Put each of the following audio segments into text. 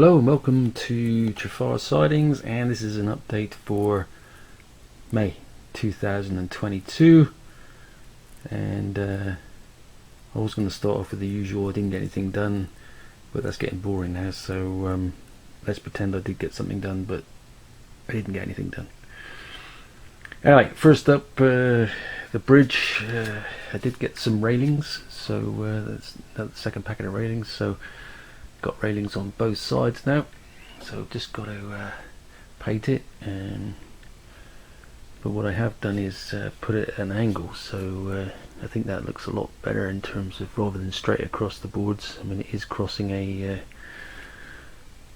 Hello and welcome to Trefarr Sidings, and this is an update for May 2022. And I was going to start off with the usual, I didn't get anything done, but that's getting boring now, so let's pretend I did get something done, but I didn't get anything done. Anyway, first up, the bridge. I did get some railings, so that's the second packet of railings, so got railings on both sides now, so I've just got to paint it. But what I have done is put it at an angle, so I think that looks a lot better in terms of rather than straight across the boards. I mean, it is crossing a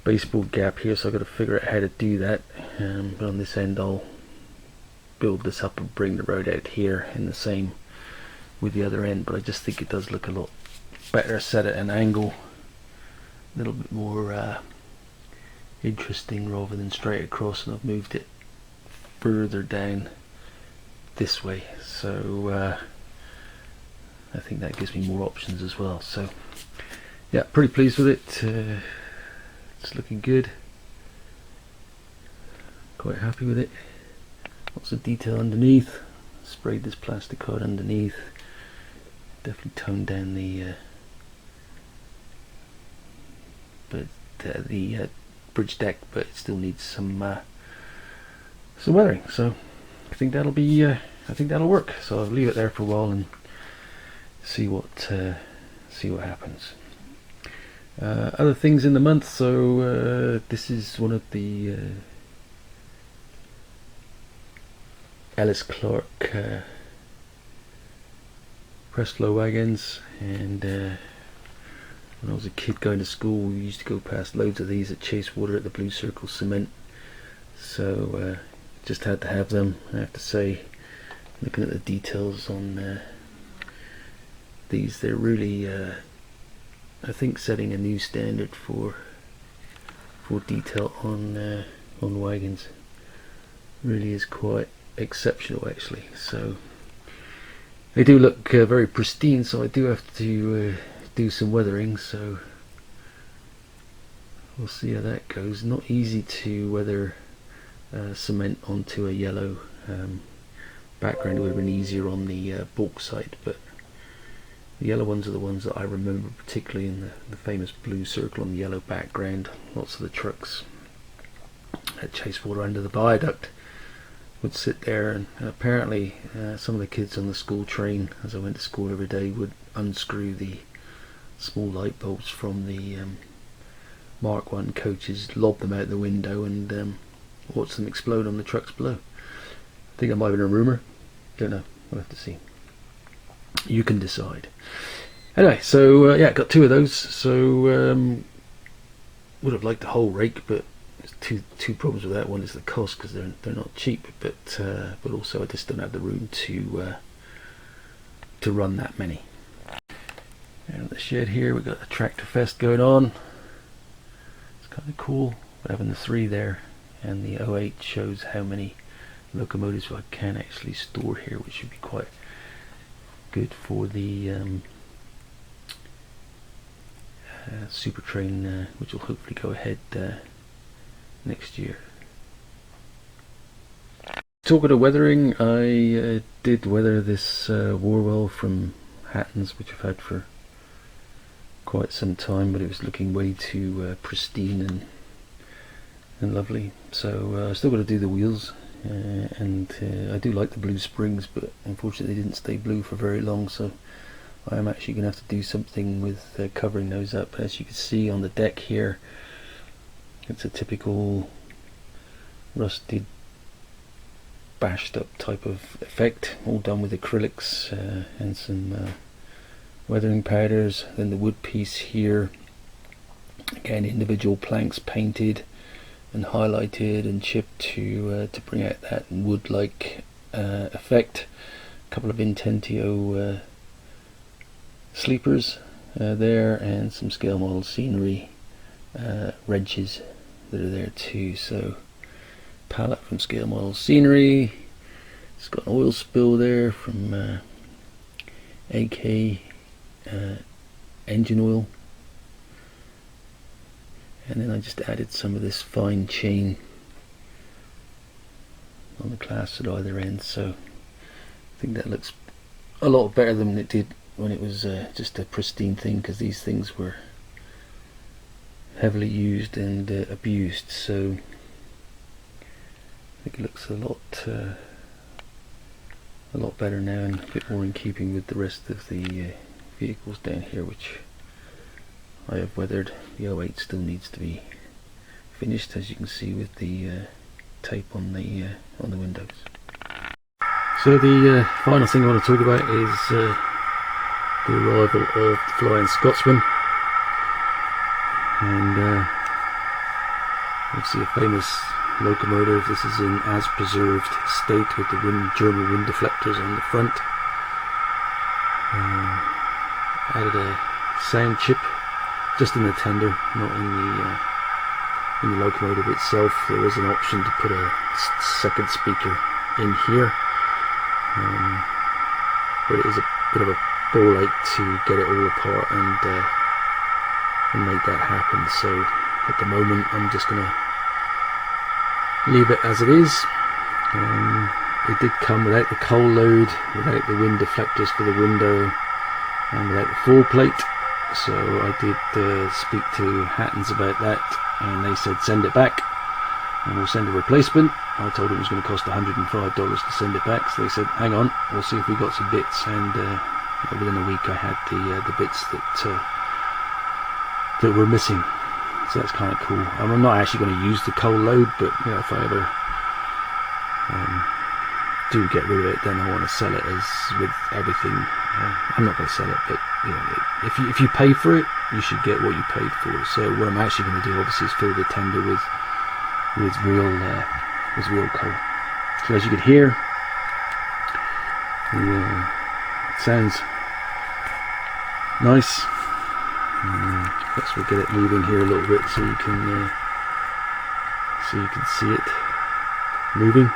baseboard gap here, so I've got to figure out how to do that. But on this end I'll build this up and bring the road out here in the same with the other end, but I just think it does look a lot better set at an angle, a little bit more interesting rather than straight across, and I've moved it further down this way, so I think that gives me more options as well. So yeah, pretty pleased with it. It's looking good, quite happy with it. Lots of detail underneath. Sprayed this plastic card underneath, definitely toned down the bridge deck, but it still needs some weathering. So I think that'll be I think that'll work. So I'll leave it there for a while and see what happens. Other things in the month. So this is one of the Ellis Clark press flow wagons, and when I was a kid going to school, we used to go past loads of these at Chasewater at the Blue Circle Cement, so just had to have them. I have to say, looking at the details on these, they're really I think setting a new standard for detail on wagons. Really is quite exceptional actually. So they do look very pristine, so I do have to do some weathering, so we'll see how that goes. Not easy to weather cement onto a yellow background. It would have been easier on the bauxite, but the yellow ones are the ones that I remember, particularly in the famous blue circle on the yellow background. Lots of the trucks at Chasewater under the viaduct would sit there, and apparently some of the kids on the school train, as I went to school every day, would unscrew the small light bulbs from the Mark 1 coaches, lob them out the window, and watch them explode on the trucks below. I think that might have been a rumour, don't know, we'll have to see. You can decide. Anyway, so yeah, got two of those. So would have liked the whole rake, but there's two problems with that. One is the cost, because they're not cheap, but also I just don't have the room to run that many. And the shed here, we've got a tractor fest going on. It's kind of cool having the 3 there, and the 08 shows how many locomotives I can actually store here, which should be quite good for the super train, which will hopefully go ahead next year. Talking of weathering, I did weather this Warwell from Hatton's, which I've had for quite some time, but it was looking way too pristine and lovely. So I still got to do the wheels, and I do like the blue springs, but unfortunately they didn't stay blue for very long, so I am actually going to have to do something with covering those up. As you can see on the deck here, it's a typical rusted, bashed up type of effect, all done with acrylics and some weathering powders. Then the wood piece here, again individual planks painted and highlighted and chipped to bring out that wood-like effect. A couple of Intentio sleepers there, and some scale model scenery wrenches that are there too. So palette from scale model scenery. It's got an oil spill there from AK engine oil, and then I just added some of this fine chain on the clasps at either end, so I think that looks a lot better than it did when it was just a pristine thing, because these things were heavily used and abused. So I think it looks a lot better now, and a bit more in keeping with the rest of the vehicles down here, which I have weathered. The 08 still needs to be finished, as you can see with the tape on the windows. So the final thing I want to talk about is the arrival of the Flying Scotsman, and obviously a famous locomotive. This is in as preserved state with the German wind deflectors on the front. Added a sound chip just in the tender, not in the locomotive itself. There is an option to put a second speaker in here, but it is a bit of a ball ache to get it all apart and make that happen. So at the moment I'm just going to leave it as it is. It did come without the coal load, without the wind deflectors for the window, and without the full plate. So I did speak to Hattons about that, and they said send it back and we'll send a replacement. I told them it was going to cost $105 to send it back, so they said hang on, we'll see if we got some bits, and within a week I had the bits that were missing. So that's kind of cool. I'm not actually going to use the coal load, but you know, if I ever do get rid of it, then I want to sell it as with everything. I'm not going to sell it, but you know, if you pay for it, you should get what you paid for. So what I'm actually going to do, obviously, is fill the tender with real coal. So as you can hear, it sounds nice. Perhaps we'll get it moving here a little bit so you can see it moving.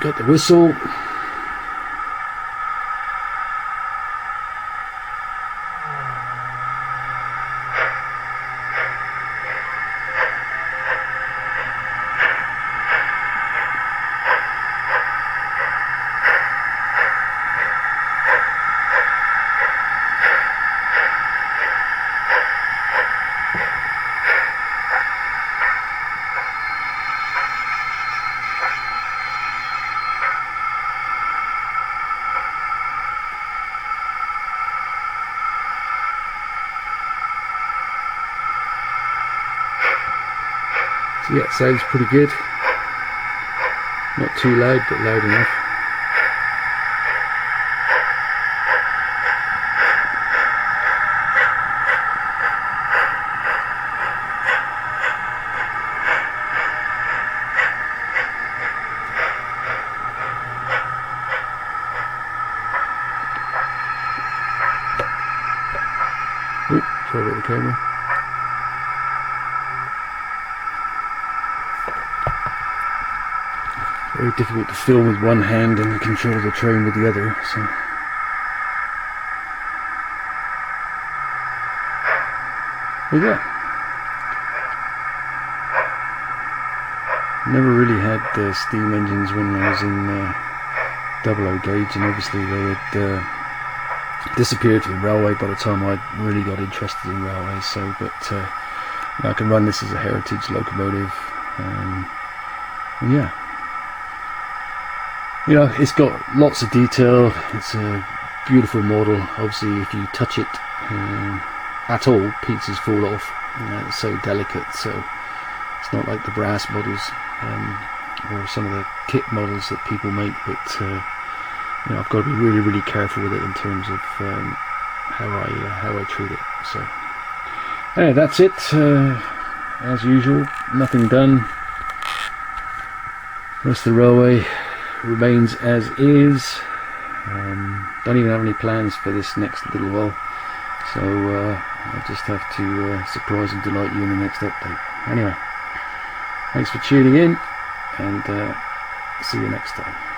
Got the whistle. So yeah, it sounds pretty good. Not too loud, but loud enough. Oh, sorry about the camera. Very difficult to film with one hand and control the train with the other, so. But yeah. Never really had steam engines when I was in 00 gauge, and obviously they had disappeared from the railway by the time I really got interested in railways. So, but I can run this as a heritage locomotive, and yeah. You know, it's got lots of detail. It's a beautiful model. Obviously, if you touch it at all, pieces fall off. It's so delicate, so it's not like the brass models or some of the kit models that people make. But you know, I've got to be really, really careful with it in terms of how I treat it. So, anyway, that's it. As usual, nothing done. Rest of the railway remains as is. Don't even have any plans for this next little while, so I'll just have to surprise and delight you in the next update. Anyway, thanks for tuning in, and see you next time.